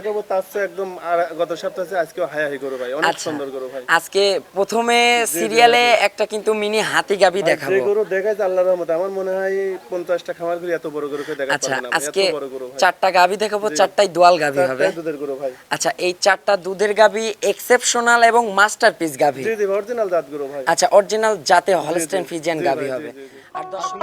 দেখাবো তার চেয়ে একদম গত সপ্তাহে আজকে হাই গরু ভাই, অনেক সুন্দর গরু ভাই। আজকে প্রথমে সিরিয়ালে একটা কিন্তু মিনি হাতি গাবি যে দেখাবো। গরু দেখাইছে আল্লাহর রহমতে, আমার মনে হয় 50টা খামার ঘুরে এত বড় গরুকে দেখাতে আচ্ছা পারবে না ভাই, এত আজকে বড় গরু ভাই। চারটা গাবি দেখাবো, চারটাই দোয়াল গাবি হবে। চারটাই দুধের গরু ভাই। আচ্ছা এই চারটা দুধের গাবি এক্সেপশনাল এবং মাস্টারপিস গাবি। জি জি, অরিজিনাল জাত গরু ভাই। আচ্ছা অরিজিনাল জাতে হলস্টেইন ফ্রিজিয়ান গাবি ভাই, হবে। জি, জি, জি। আর দর্শক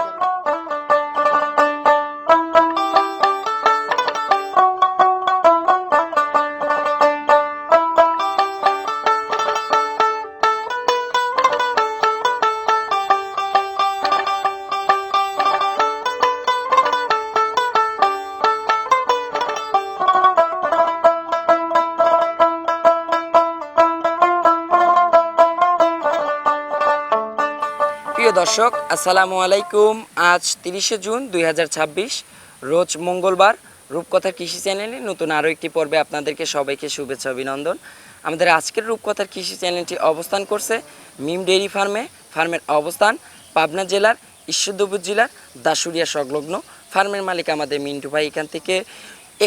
প্রিয় দর্শক আসসালামু আলাইকুম। আজ 30শে জুন 2026 রোজ মঙ্গলবার। রূপকথার কৃষি চ্যানেলে নতুন আরও একটি পর্বে আপনাদেরকে সবাইকে শুভেচ্ছা অভিনন্দন। আমাদের আজকের রূপকথার কৃষি চ্যানেলটি অবস্থান করছে মিম ডেইরি ফার্মের অবস্থান পাবনা জেলার ঈশ্বরদী জেলার দাসুরিয়া সংলগ্ন। ফার্মের মালিক আমাদের মিন্টু ভাই এখান থেকে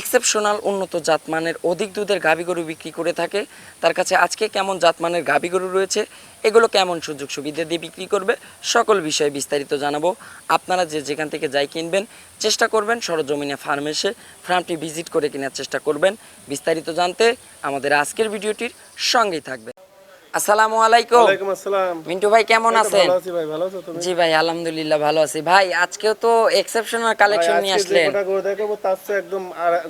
এক্সেপশনাল উন্নত জাতমানের অধিক দুধের গাভী গরু বিক্রি করে থাকে। তার কাছে আজকে কেমন জাতমানের গাভী গরু রয়েছে, এগুলো কেমন সুযোগ সুবিধা দিয়ে বিক্রি করবে, সকল বিষয়ে বিস্তারিত জানাবো। আপনারা যেখান থেকে যাই কিনবেন চেষ্টা করবেন সরজমিনে ফার্মে এসে ফার্মটি ভিজিট করে কেনার চেষ্টা করবেন। বিস্তারিত জানতে আমাদের আজকের ভিডিওটির সঙ্গেই থাকবে। আসসালামু আলাইকুম। ওয়ালাইকুম আসসালাম। মিন্টু ভাই কেমন আছেন? ভালো আছি ভাই, ভালো আছো তুমি? জি ভাই আলহামদুলিল্লাহ ভালো আছি। ভাই আজকেও তো এক্সেপশনাল কালেকশন নিয়ে আসলেন। আজকে গরু দেখাবো তার চেয়ে একদম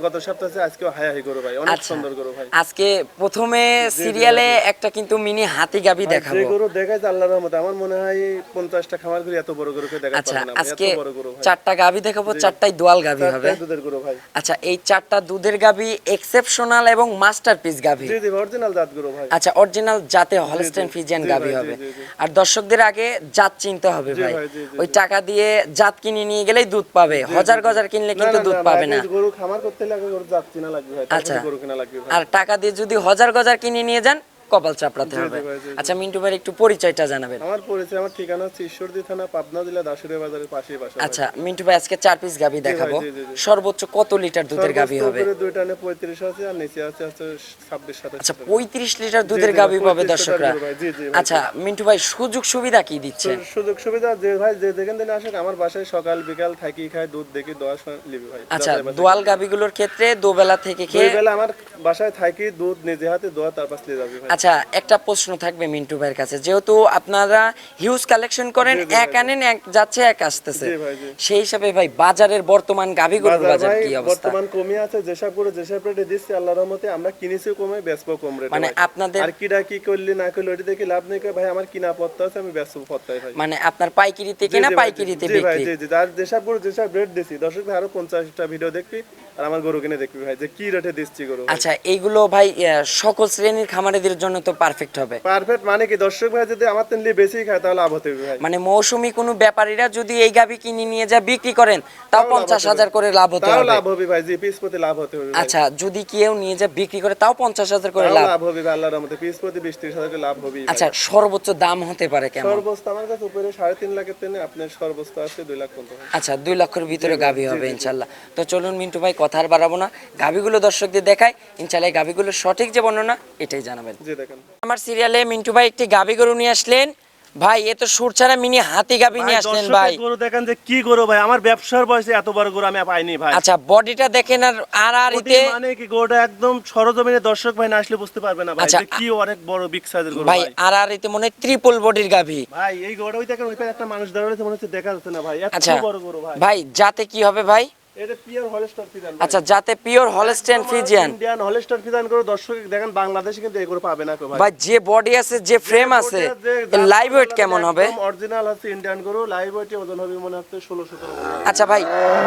গত সপ্তাহে আজকে হাই গরু ভাই, অনেক সুন্দর গরু ভাই। আজকে প্রথমে সিরিয়ালে একটা কিন্তু মিনি হাতি গাবি দেখাবো। যে গরু দেখাইছে আল্লাহর রহমতে, আমার মনে হয় 50টা খামার ঘুরে এত বড় গরুকে দেখাতে আচ্ছা পারবে না ভাই, আজকে এত বড় গরু ভাই। চারটা গাবি দেখাবো, চারটাই দোয়াল গাবি হবে। চারটাই দুধের গরু ভাই। আচ্ছা এই চারটা দুধের গাবি এক্সেপশনাল এবং মাস্টারপিস গাবি। জি জি, অরিজিনাল জাত গরু ভাই। আচ্ছা অরিজিনাল জাতে হলস্টেইন ফ্রিজিয়ান গাবি হবে। আর দর্শকদের আগে জাত চিনতে হবে ভাই। ওই টাকা দিয়ে জাত কিনে নিয়ে গেলেই দুধ পাবে, হাজার গজার কিনলে কিন্তু দুধ পাবে না। গরু খামার করতে লাগে গরু জাত চিনা লাগবে ভাই, আচ্ছা গরু কিনা লাগবে ভাই। আর টাকা দিয়ে যদি হাজার গজার কিনে নিয়ে যান কপাল চাপড়াতে হবে। আচ্ছা মিন্টু ভাই একটু পরিচয়টা জানাবেন। আমার পরিচয়, আমার ঠিকানা হচ্ছে ঈশ্বরদী থানা, পাবনা জেলা, দাসুরিয়া বাজারের পাশেই বাসা। আচ্ছা মিন্টু ভাই আজকে 4 পিস গাবি দেখাবো। সর্বোচ্চ কত লিটার দুধের গাবি হবে? উপরে দুইটা নে 35 আছে আর নিচে আছে 26 27। আচ্ছা 35 লিটার দুধের গাবি পাবে দর্শকরা। আচ্ছা মিন্টু ভাই সুযোগ সুবিধা কি দিচ্ছে? সুযোগ সুবিধা যে ভাই যে যেখান থেকে আসে আমার বাসায় সকাল বিকাল থাকি খায়, দুধ দেখি দোয়া লিবি ভাই। আচ্ছা দোয়াল গাবিগুলোর ক্ষেত্রে দুবেলা থেকে খেয়ে দুই বেলা আমার বাসায় থাকি, দুধ নিজে হাতে দোয়া তার পাশ দিয়ে যাবে ভাই। আচ্ছা একটা প্রশ্ন থাকবে মিন্টু ভাইয়ের কাছে, যেহেতু আপনারা হিউজ কালেকশন করেন, এক আনেন এক যাচ্ছে এক আসতেছে, সেই হিসাবে ভাই বাজারের বর্তমান গাবিগুলোর বাজার কি অবস্থা? বর্তমান কমে আছে, যেসব করে যেসব রেটে দিচ্ছে আল্লাহর রহমতে, আমরা কিনেছি কমে বেচবো কম রেটে। মানে আপনাদের আর কিডা কি করলি না করলি ওটা দেখি লাভ নেই ভাই, আমার কিনা পড়তে আছে, আমি বেচবো পড়তাই ভাই। মানে আপনার পাইকারিতে কিনা পাইকারিতে বিক্রি। জি জি, আর যেসব করে যেসব রেট দিছি দর্শক ভাই আরো 50টা ভিডিও দেখবি আর আমার গরু কিনে দেখবি ভাই যে কি রেটে দিচ্ছি গরু। আচ্ছা এইগুলো ভাই সকল শ্রেণীর খামারিদের জন্য তো পারফেক্ট হবে। পারফেক্ট মানে কি, দর্শক ভাই যদি আমার তেল বেশি খায় তাহলে লাভ হতে ভাই। মানে মৌসুমী কোনো ব্যাপারীরা যদি এই গাবি কিনে নিয়ে যা বিক্রি করেন তাও 50,000 করে লাভ হতে হবে। তাও লাভ হবে ভাই, জি পিস প্রতি লাভ হতে হবে। আচ্ছা যদি কেউ নিয়ে যা বিক্রি করে তাও 50,000 করে লাভ হবে ভাই, আল্লাহর রহমতে পিস প্রতি 20-30,000 করে লাভ হবে। আচ্ছা সর্বোচ্চ দাম হতে পারে কেমন? সর্বোচ্চ আমার কাছে উপরে 3.5 লাখের তেনে আপনার সর্বোচ্চ আছে 2 লাখ পর্যন্ত। আচ্ছা 2 লাখের ভিতরে গাবি হবে ইনশাআল্লাহ। তো চলুন মিন্টু ভাই কথা আর বাড়াবো না, গাবিগুলো দর্শকদের দেখাই, ইনশাআল্লাহ গাবিগুলোর সঠিক যে বর্ণনা এটাই জানাবেন। জি দেখেন আমার সিরিয়ালে মিন্টু ভাই একটি গাবি গরু নিয়ে আসলেন। ভাই এ তো সুরছাড়া মিনি হাতি গাবি নিয়ে আসলেন ভাই। গরু দেখেন যে কি গরু ভাই, আমার ব্যবসার বয়সে এত বড় গরু আমি পাইনি ভাই। আচ্ছা বডিটা দেখেন আর আড়াআড়িতে মানে কি গরুটা একদম সরজমিনে দর্শক ভাই না আসলে বুঝতে পারবে না ভাই যে কি অনেক বড় বিগ সাইজের গরু ভাই। আড়াআড়িতে মনে ট্রিপল বডির গাবি ভাই। এই গরুটা ওই দেখেন ওই পাশে একটা মানুষ দাঁড়ানো মনে হচ্ছে, দেখা যাচ্ছে না ভাই, এত বড় গরু ভাই। ভাই যাতে কি হবে ভাই? এটা পিওর হলস্টাইন ফ্রিজিয়ান। আচ্ছা যাতে pure Holstein Friesian, Indian Holstein Friesian গরু দর্শক দেখেন বাংলাদেশে কিন্তু এই গরু পাবে না ভাই। ভাই যে বডি আছে যে ফ্রেম আছে লাইভ ওয়েট কেমন হবে? অরিজিনাল আছে ইন্ডিয়ান গরু, লাইভ ওয়েটে ওজন হবে মনে হচ্ছে 16-17। আচ্ছা ভাই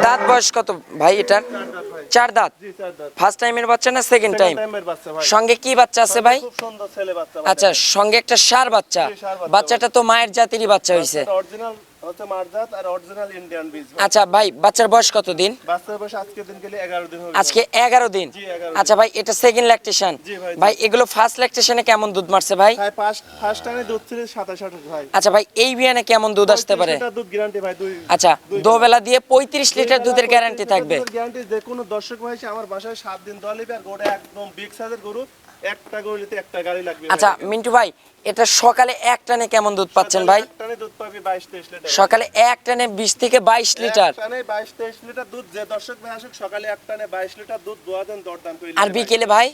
দাঁত বয়স কত ভাই এটার? 4 দাঁত। জি 4 দাঁত। ফার্স্ট টাইমের বাচ্চা না সেকেন্ড টাইম? টাইমের বাচ্চা ভাই। সঙ্গে কি বাচ্চা আছে ভাই? খুব সুন্দর ছেলে বাচ্চা। আচ্ছা সঙ্গে একটা ষাঁড় বাচ্চা। বাচ্চাটা তো মায়ের জাতিরই বাচ্চা হইছে। অরিজিনাল হচ্ছে মারজাত আর অরিজিনাল ইন্ডিয়ান বীজ ভাই। আচ্ছা ভাই, বাচ্চার বয়স কত দিন? বাচ্চার বয়স আজকে দিন গেলে 11 দিন হবে আজকে 11 দিন। জি, 11 আচ্ছা ভাই, এটা সেকেন্ড ল্যাকটেশন। জি ভাই, জি। ভাই এগুলো ফার্স্ট ল্যাকটেশনে কেমন দুধ মারছে ভাই? ভাই ফার্স্ট টাইমে দুধ ছিল 27 ভাই। আচ্ছা ভাই, এই বিয়ানে কেমন দুধ আসতে পারে? 35 লিটার দুধ গ্যারান্টি ভাই। আচ্ছা, দোবেলা দিয়ে 35 লিটার দুধের গ্যারান্টি থাকবে। গ্যারান্টি যে কোনো দর্শক ভাই এসে আমার বাসায় 7 দিন দোয়া নিবে, আর গরুটা একদম বিগ সাইজের গরু, একটা গরু নিতে একটা গাড়ি লাগবে ভাই। আচ্ছা মিন্টু ভাই, এটা সকালে এক টানে কেমন দুধ পাচ্ছেন ভাই? এক টানে দুধ পাবি 22-23 লিটার। সকালে এক টানে 20 থেকে 22 লিটার। এক টানে 22-23 লিটার দুধ, যে দর্শক ভাই আসুক সকালে এক টানে 22 লিটার দুধ দোয়া দেন, দরদাম করে আর নিবে ভাই। বিকেলে ভাই?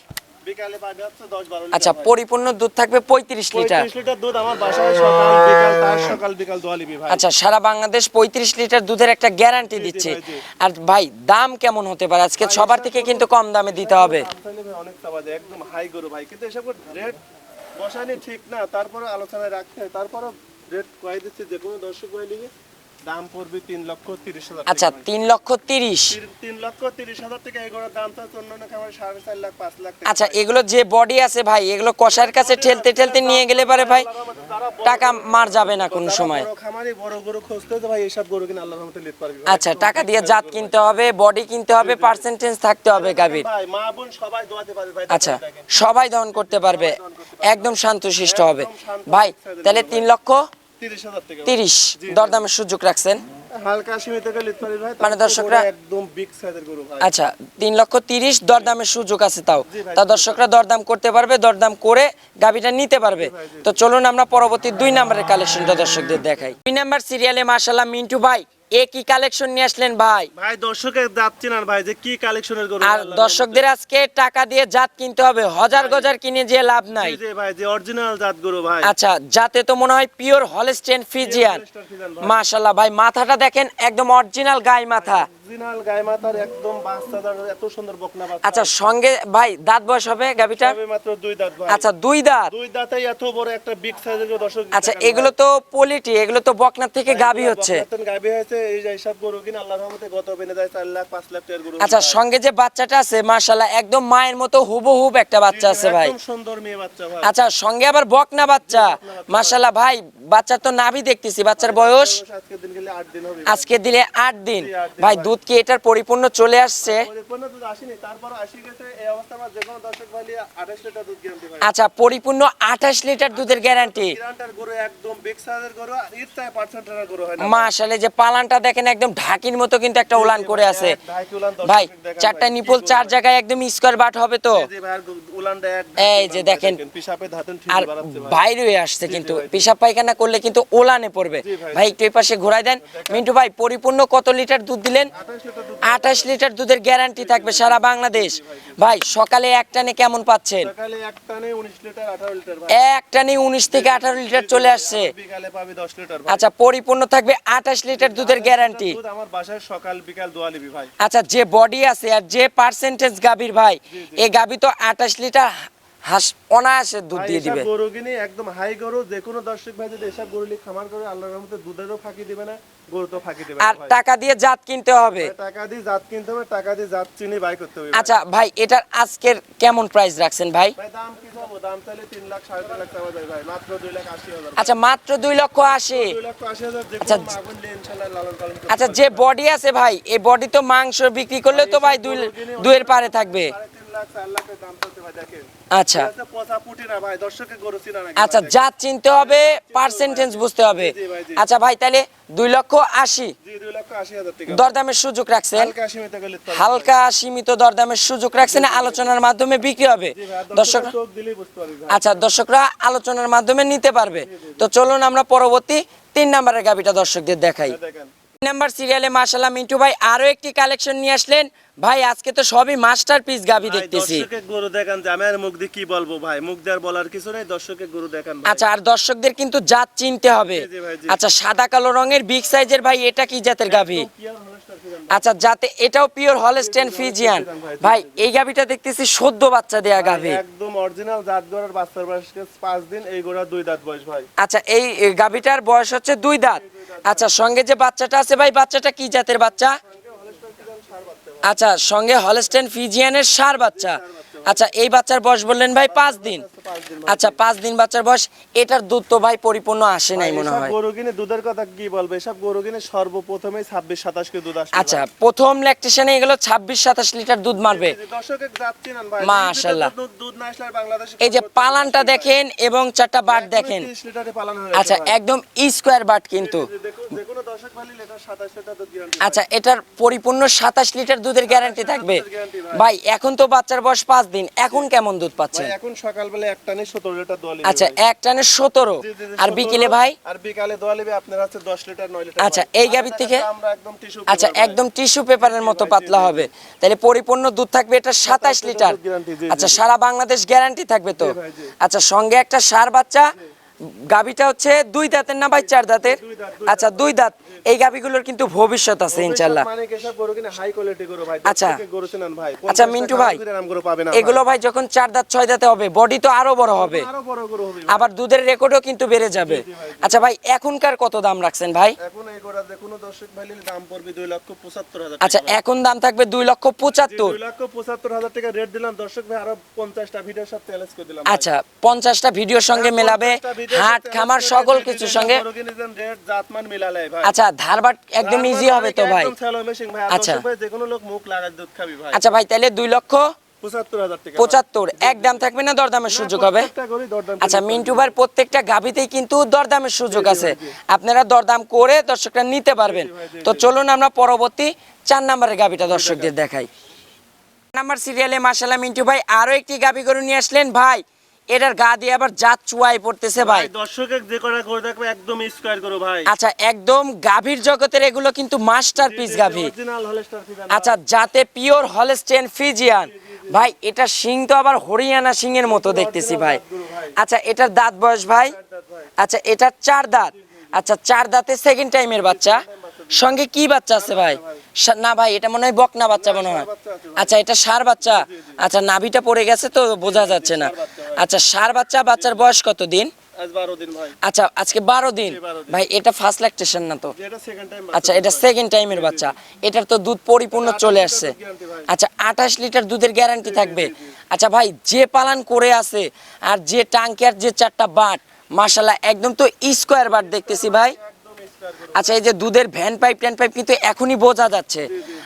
বিকালে পাবে হচ্ছে 10-12 লিটার। আচ্ছা, ভাই। পরিপূর্ণ দুধ থাকবে 35 লিটার। 35 লিটার দুধ আমার বাসায় সকাল বিকাল, তার সকাল বিকাল দোয়া নিবি ভাই। আচ্ছা, সারা বাংলাদেশ 35 লিটার দুধের একটা গ্যারান্টি দিচ্ছে। ভাই, জি। আর ভাই, দাম কেমন হতে পারে? আজকে সবার থেকে কিন্তু কম দামে দিতে হবে। দাম চাইলে ভাই অনেক চাওয়া যায়, একদম হাই গরু ভাই, কিন্তু এসব রেট বসানি ঠিক না, তারপরে আলোচনায় রাখতে হয়, তারপরে রেট কয় দিচ্ছে যে কোনো দর্শক ভাই লিগে দাম পড়বে 3,30,000 টাকা। আচ্ছা, 3,30,000। 3,30,000 টাকা এগুলোর দাম তো অন্য খাবার 4.5 লাখ 5 লাখ টাকা। আচ্ছা, এগুলো যে বডি আছে ভাই, এগুলো কষার কাছে ঠেলতে ঠেলতে নিয়ে গেলে পারে ভাই টাকা মার যাবে না কোন সময়। বড় খামারি বড় গরু খুঁজতে তো ভাই এইসব গরু কিনা আল্লাহর রহমতে নিতে পারবি ভাই। আচ্ছা, টাকা দিয়ে জাত কিনতে হবে, বডি কিনতে হবে, পার্সেন্টেজ থাকতে হবে গাভীর। ভাই মা বোন সবাই দোয়াতে পারবে ভাই। আচ্ছা, সবাই দহন করতে পারবে, একদম শান্তশিষ্ট হবে ভাই। তাহলে 3,30,000 টাকা। 3,30,000 দরদামের সুযোগ রাখছেন? হালকা সীমিত করে নিতে পারবি ভাই। মানে দর্শকরা একদম বিগ সাইজের গরু ভাই। আচ্ছা, 3,30,000 দরদামের সুযোগ আছে তাও। জি ভাই, তা দর্শকরা দরদাম করতে পারবে, দরদাম করে গাবিটা নিতে পারবে। তো চলুন আমরা পরবর্তী 2 নম্বরের কালেকশনটা দর্শকদের দেখাই। 2 নম্বর সিরিয়ালে মাশাআল্লাহ মিন্টু ভাই কি কালেকশন নিয়ে আসলেন ভাই? ভাই দর্শকের যাচ্ছি না ভাই যে কি কালেকশনের গরু। আর দর্শকদের আজকে টাকা দিয়ে জাত কিনতে হবে, হাজার গজার কিনে যে লাভ নাই। জি ভাই, যে অরিজিনাল জাত গরু ভাই। আচ্ছা, যাতে তো মনে হয় পিওর হলস্টেইন ফ্রিজিয়ান। মাশাআল্লাহ ভাই, মাথাটা দেখেন একদম অরিজিনাল গাই মাথা। অরিজিনাল গায় মাথার একদম বাচ্চাদার এত সুন্দর বকনা বাচ্চা। আচ্ছা, সঙ্গে ভাই দাঁত বয়স হবে গাবিটা? সবে মাত্র 2 দাঁত ভাই। আচ্ছা, 2 দাঁত। 2 দাঁতেই এত বড় একটা বিগ সাইজের গরু দর্শক। আচ্ছা, এগুলো তো পোলিটি, এগুলো তো বকনা থেকে গাবি হচ্ছে। গাবি হয়েছে, এই যে সব গরু কিনা আল্লাহর রহমতে গত বেনে যায় 4 লাখ 5 লাখ টাকার গরু। আচ্ছা, সঙ্গে যে বাচ্চাটা আছে মাশাআল্লাহ একদম মায়ের মতো হুবহুব একটা বাচ্চা আছে ভাই। একদম সুন্দর মেয়ে বাচ্চা ভাই। আচ্ছা, সঙ্গে আবার বকনা বাচ্চা। মাশাআল্লাহ ভাই, বাচ্চার তো নাভি দেখতেছি। বাচ্চার বয়স আজকে দিন গেলে 8 দিন হবে। আজকে দিলে 8 দিন। জি, 8 দিন ভাই ভাই। দুধ কি এটার পরিপূর্ণ চলে আসছে? পরিপূর্ণ দুধ আসেনি, তারপর আসি গেছে। এই অবস্থা আমার যে কোনো দর্শক ভাই 28 লিটার দুধ গ্যারান্টি ভাই। আচ্ছা, পরিপূর্ণ 28 লিটার দুধের গ্যারান্টি। গ্যারান্টার গরু একদম বিগ সাইজের গরু, ইচ্ছায় পার্সেন্টের গরু হয় না। মাশাআল্লাহ, যে পালানটা দেখেন একদম ঢাকির মতো কিন্তু একটা উলান করে আছে ভাই। 4টা নিপল 4 জায়গায় একদম স্কয়ার বাট হবে তো। জি ভাই, আর উলানটা এক এই যে দেখেন, পিশাপে ধাতন ঠিক আর বাড়াচ্ছে ভাই। বাইরে হয়ে আসছে কিন্তু জি ভাই, জি। পেশাব পায়খানা করলে কিন্তু ওলানে পড়বে জি ভাই, ভাই। একটু এই পাশে ঘোরায় দেন মিন্টু ভাই। পরিপূর্ণ কত লিটার দুধ দিলেন? 28 লিটার দুধ। 28 লিটার দুধের গ্যারান্টি থাকবে সারা বাংলাদেশ ভাই। সকালে এক টানে কেমন পাচ্ছেন? সকালে এক টানে 19 লিটার 18 লিটার ভাই। এক টানে 19 থেকে 18 লিটার চলে আসছে। বিকালে পাবি 10 লিটার ভাই। আচ্ছা, পরিপূর্ণ থাকবে 28 লিটার দুধের গ্যারান্টি। দুধ আমার বাসায় সকাল বিকাল দোয়া নিবি ভাই। আচ্ছা, যে বডি আছে আর যে পার্সেন্টেজ গাভীর ভাই, এই গাভী তো 28 লিটার হাস অনায়াসে দুধ ভাই দিয়ে এসব দিবে। গরু কিনে একদম হাই গরু, যে কোনো দর্শক ভাই যদি এসব গরু নিয়ে খামার করে আল্লাহর রহমতে দুধেরও ফাঁকি দিবে না, গরু তো ফাঁকি দিবে না আর ভাই। টাকা দিয়ে জাত কিনতে হবে। টাকা দিয়ে জাত কিনতে হবে, টাকা দিয়ে জাত চিনি বাই করতে হবে ভাই। আচ্ছা ভাই, এটার আজকের কেমন প্রাইস রাখছেন ভাই? ভাই দাম কি চাবো? দাম চাইলে 3 লাখ 3.5 লাখ চাওয়া যায় ভাই, মাত্র 2,80,000। আচ্ছা, মাত্র 2,80,000। 2,80,000 যে আচ্ছা, কোনো মাগুন দিয়ে ইনশাআল্লাহ লালন পালন করতে আচ্ছা, যে বডি আছে ভাই, এই বডি তো মাংস বিক্রি করলে তো ভাই দুইয়ের পারে থাকবে। 3.5 লাখ 4 লাখের দাম চলতে ভাই দেখেন। আচ্ছা এটা পোষা পুটি না ভাই, দর্শকের গরু চিনা না। আচ্ছা, জাত চিনতে হবে, পার্সেন্টেজ বুঝতে হবে। জি ভাই, জি। আচ্ছা ভাই, তাহলে 2,80,000 জি 2,80,000 টাকা। দরদামের সুযোগ রাখছেন? হালকা সীমিত করলে তো হালকা সীমিত দরদামের সুযোগ রাখছেন, আলোচনার মাধ্যমে বিক্রি হবে। জি ভাই, দর্শক দর্শক চোখ দিলেই বুঝতে পারবি ভাই। আচ্ছা, দর্শকরা আলোচনার মাধ্যমে নিতে পারবে। তো চলুন আমরা পরবর্তী 3 নম্বরের গাবিটা দর্শকদের দেখাই। দেখেন 3 নাম্বার সিরিয়ালে মাশাআল্লাহ মিন্টু ভাই আরো একটি কালেকশন নিয়ে আসলেন ভাই। আজকে তো সবই মাস্টারপিস গাবি ভাই, দেখতেছি। দর্শকের গরু দেখান যে আমি আর মুখ দিয়ে কি বলবো ভাই, মুখ দিয়ে আর বলার কিছু নেই, দর্শকের গরু দেখান ভাই। আচ্ছা, আর দর্শকদের কিন্তু জাত চিনতে হবে। জি, জি ভাই, জি। আচ্ছা, সাদা কালো রঙের বিগ সাইজের ভাই, এটা কি জাতের গাবি? একদম pure Holstein Friesian ভাই। আচ্ছা, যাতে এটাও পিওর হলস্টেইন ফ্রিজিয়ান ভাই। এই গাবিটা দেখতেছি সদ্য বাচ্চা দেয়া গাবি। একদম অরিজিনাল জাত গরুর বাচ্চার বয়স 5 দিন, এই গরুর 2 দাঁত বয়স ভাই। আচ্ছা, এই গাবিটার বয়স হচ্ছে 2 দাঁত। আচ্ছা, সঙ্গে যে বাচ্চাটা আছে ভাই, বাচ্চাটা কি জাতের বাচ্চা? আচ্ছা, সঙ্গে হলস্টেইন ফ্রিজিয়ানের ষাঁড় বাচ্চা। আচ্ছা এই বাচ্চার বয়স বললেন ভাই 5 দিন। 5 দিন ভাই। আচ্ছা 5 দিন বাচ্চার বয়স, এটার দুধ তো ভাই পরিপূর্ণ আসে নাই মনে এসব হয়। গরু কিনে দুধের কথা কি বলবো, এসব গরু কিনে সর্বপ্রথমে 26-27 কেজি দুধ আসবে। আচ্ছা প্রথম ল্যাকটেশনে এগুলো 26-27 লিটার দুধ মারবে। দর্শকের যাচ্ছি না ভাই, মাশাআল্লাহ। দুধ না আসলে আর বাংলাদেশে এই যে পালানটা দেখেন এবং চারটা বাট দেখেন। 30 লিটারে পালন হয়ে আচ্ছা একদম স্কোয়ার বাট কিন্তু। দেখুন যে কোনো দর্শক ভাই নিলে এটা 27 লিটার দুধ গ্যারান্টি। আচ্ছা এটার পরিপূর্ণ 27 লিটার দুধের গ্যারান্টি থাকবে। guarantee ভাই। ভাই এখন তো বাচ্চার বয়স 5 দিন, এখন কেমন দুধ পাচ্ছে? ভাই এখন সকালবেলা এক টানে 17 লিটার দোয়া লিবে। আচ্ছা এক টানে 17। আর বিকেলে ভাই? আর বিকালে দোয়া লিবে আপনার হচ্ছে 10 লিটার 9 লিটার। আচ্ছা এই গাভীর থেকে আমরা একদম টিস্যু। আচ্ছা একদম টিস্যু পেপারের মতো পাতলা হবে, তাহলে পরিপূর্ণ দুধ থাকবে এটা 27 লিটার। দুধ guarantee, জি, আচ্ছা সারা বাংলাদেশ গ্যারান্টি থাকবে তো? ভাই, জি। আচ্ছা সঙ্গে একটা ষাঁড় বাচ্চা। গাভীটা হচ্ছে 2 দাঁতের না ভাই 4 দাঁতের? আচ্ছা 2 দাঁত। এই গাভীগুলোর কিন্তু ভবিষ্যৎ আছে ইনশাআল্লাহ। মানে এসব গরু কিনে হাই কোয়ালিটি গরু ভাই। আচ্ছা। থেকে গরু চেনেন ভাই। আচ্ছা মিন্টু ভাই, গরু পাবে না এগুলো ভাই যখন 4 দাঁত 6 দাঁতে হবে বডি তো আরো বড় হবে, আরো বড় গরু হবে। আবার দুধের রেকর্ডও কিন্তু বেড়ে যাবে। আচ্ছা ভাই এখনকার কত দাম রাখছেন ভাই? এখন এই গরু দেখুন দর্শক ভাই নিলে দাম পড়বে 2,75,000 আচ্ছা টাকা। এখন দাম থাকবে 2,75,000। 2,75,000 টাকা রেট দিলাম দর্শক ভাই, আরো 50টা ভিডিওর সাথে চ্যালেঞ্জ করে দিলাম ভাই। আচ্ছা 50টা ভিডিওর সঙ্গে মেলাবে, 50টা ভিডিওর হাট সাথে খামার challenge সকল করে কিছুর দিলাম, সঙ্গে। গরু কিনে দেন রেট জাতমান মিলালে ভাই। আচ্ছা ধারবাট একদম ইজি হবে তো ভাই? একদম ছেলো মেশিং ভাই। আর আচ্ছা। দর্শক ভাই যে কোনো লোক মুখ লাগায় দুধ খাবি ভাই। আচ্ছা ভাই তাহলে 75,000 টাকা। 2,75,000 এক দাম থাকবে না দরদামের সুযোগ হবে? প্রত্যেকটা গরুই দরদাম আচ্ছা করে মিন্টু ভাইয়ের প্রত্যেকটা গাভীতেই কিন্তু দরদামের সুযোগ আছে, আপনারা দরদাম করে দর্শকরা নিতে পারবেন। তো চলুন আমরা পরবর্তী 4 নম্বরের গাভীটা দর্শকদের দেখাই। নাম্বার সিরিয়ালে মাশাআল্লাহ মিন্টু ভাই আরো একটি গাভী গরু নিয়ে আসলেন ভাই, এটার গা দিয়ে আবার জাত চুয়াই পড়তেছে ভাই। ভাই দর্শকের যে কটা করে দেখবে একদম স্কয়ার করো ভাই। আচ্ছা একদম গাভীর জগতের এগুলো কিন্তু মাস্টারপিস গাভী। Original Holstein Friesian. আচ্ছা যাতে পিওর হলস্টেইন ফ্রিজিয়ান ভাই, এটা শিং তো আবার হরিয়ানা শিং এর মতো দেখতেছি ভাই। আচ্ছা এটার দাঁত বয়স ভাই? আচ্ছা এটার 4 দাঁত। আচ্ছা 4 দাঁতে সেকেন্ড টাইমের বাচ্চা, সঙ্গে কি বাচ্চা আছে ভাই? না ভাই এটা মনে হয় বকনা বাচ্চা মনে হয়। আচ্ছা এটা ষাঁড় বাচ্চা। আচ্ছা নাভিটা পড়ে গেছে তো বোঝা যাচ্ছে না। আচ্ছা ষাঁড় বাচ্চা, বাচ্চার বয়স কত দিন? আজ 12 দিন ভাই। আচ্ছা আজকে 12 দিন ভাই। এটা ফার্স্ট ল্যাকটেশন না তো? এটা সেকেন্ড টাইম। আচ্ছা এটা সেকেন্ড টাইমের বাচ্চা, এটার তো দুধ পরিপূর্ণ চলে আসছে। আচ্ছা 28 লিটার দুধের গ্যারান্টি থাকবে। আচ্ছা ভাই যে পালান করে আছে আর যে টাঙ্কিয়ার যে 4টা বাট মাশাআল্লাহ একদম তো স্কোয়ার বাট দেখতেছি ভাই। আচ্ছা এই যে দুধের ভ্যান পাইপ ট্যান পাইপ কিন্তু এখনই বোঝা যাচ্ছে।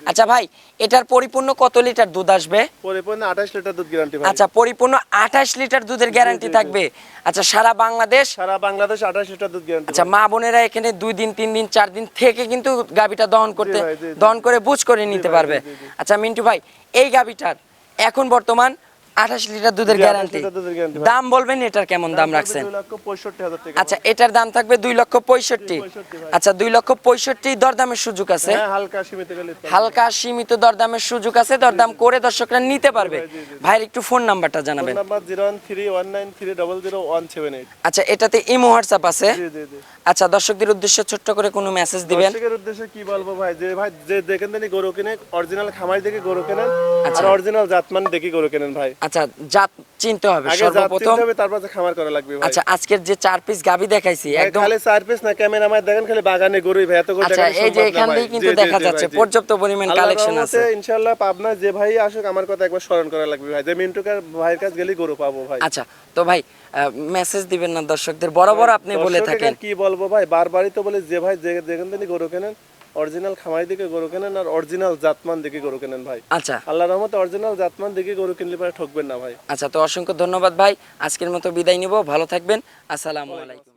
আচ্ছা ভাই এটার পরিপূর্ণ কত লিটার দুধ আসবে? পরিপূর্ণ 28 লিটার দুধ গ্যারান্টি ভাই। আচ্ছা পরিপূর্ণ 28 লিটার দুধের গ্যারান্টি থাকবে। আচ্ছা সারা বাংলাদেশ? সারা বাংলাদেশ 28 লিটার দুধ গ্যারান্টি। আচ্ছা মা বোনেরা এখানে 2 দিন 3 দিন 4 দিন থেকে কিন্তু গাভীটা দহন করতে জি ভাই, জি, জি। দহন করে বুঝ করে নিতে ভাই, পারবে। জি, জি, জি। আচ্ছা মিন্টু ভাই এই গাভীটার এখন বর্তমান 28 লিটার দুধের জি, 28 গ্যারান্টি, লিটার দুধের guarantee ভাই। দাম বলবেন এটার কেমন দাম রাখছেন? 2,65,000 টাকা। আচ্ছা এটার দাম থাকবে 2,65,000। 2,65,000 ভাই। আচ্ছা 2,65,000 দরদামের সুযোগ আছে? হ্যাঁ হালকা সীমিত গেলে। হালকা সীমিত দরদামের সুযোগ আছে, দরদাম করে দর্শকরা নিতে পারবে। ভাইয়ের একটু ফোন নাম্বারটা জানাবেন। নাম্বার 01319300178। আচ্ছা এটাতে ইমো হোয়াটসঅ্যাপ আছে? জি জি জি। আচ্ছা দর্শকদের উদ্দেশ্যে ছোট্ট করে কোনো মেসেজ দিবেন? দর্শকের উদ্দেশ্যে কি বলবো ভাই, যে ভাই যে দেখেন তিনি গরু কিনে অরিজিনাল খামারি দেখে গরু কেনেন, আচ্ছা। আর অরিজিনাল জাতমান দেখে গরু কেনেন ভাই। আচ্ছা জাত চিনতে হবে আগে জাত সর্বপ্রথম। চিনতে হবে, তারপর খামার করা লাগবে ভাই। আচ্ছা আজকের যে 4 পিস গাবি দেখাইছি ভাই, একদম। খালি 4 পিস না, ক্যামেরা মায় দেখেন খালি বাগানে গরুই ভাই, এত গরু আচ্ছা দেখানো এই যে সম্ভব না এখান ভাই। দিয়ে কিন্তু জি, জি, দেখা জি যাচ্ছে ভাই, জি। পর্যাপ্ত পরিমাণ আল্লাহর কালেকশন আছে। রহমতে ইনশাআল্লাহ পাবনা যে ভাই আসুক আমার কথা একবার স্মরণ করা লাগবে ভাই, যে মিন্টুকার ভাইয়ের কাছে গেলেই গরু পাবো ভাই। আচ্ছা তো ভাই মেসেজ দিবেন না দর্শকদের, বরাবর আপনি বলে দর্শকের থাকেন। কি বলবো ভাই, বারবারই তো বলে যে ভাই যেখান থেকে গরু কেনেন অরিজিনাল খামারি দিকে গরু কেনেন আর অরিজিনাল জাতমান দিকে গরু কেনেন ভাই। আচ্ছা আল্লাহর রহমতে অরিজিনাল জাতমান দিকে গরু কিনলে পরে ঠকবেন না ভাই। আচ্ছা তো অসংখ্য ধন্যবাদ ভাই, আজকের মতো বিদায় নিব, ভালো থাকবেন, আসসালামু আলাইকুম।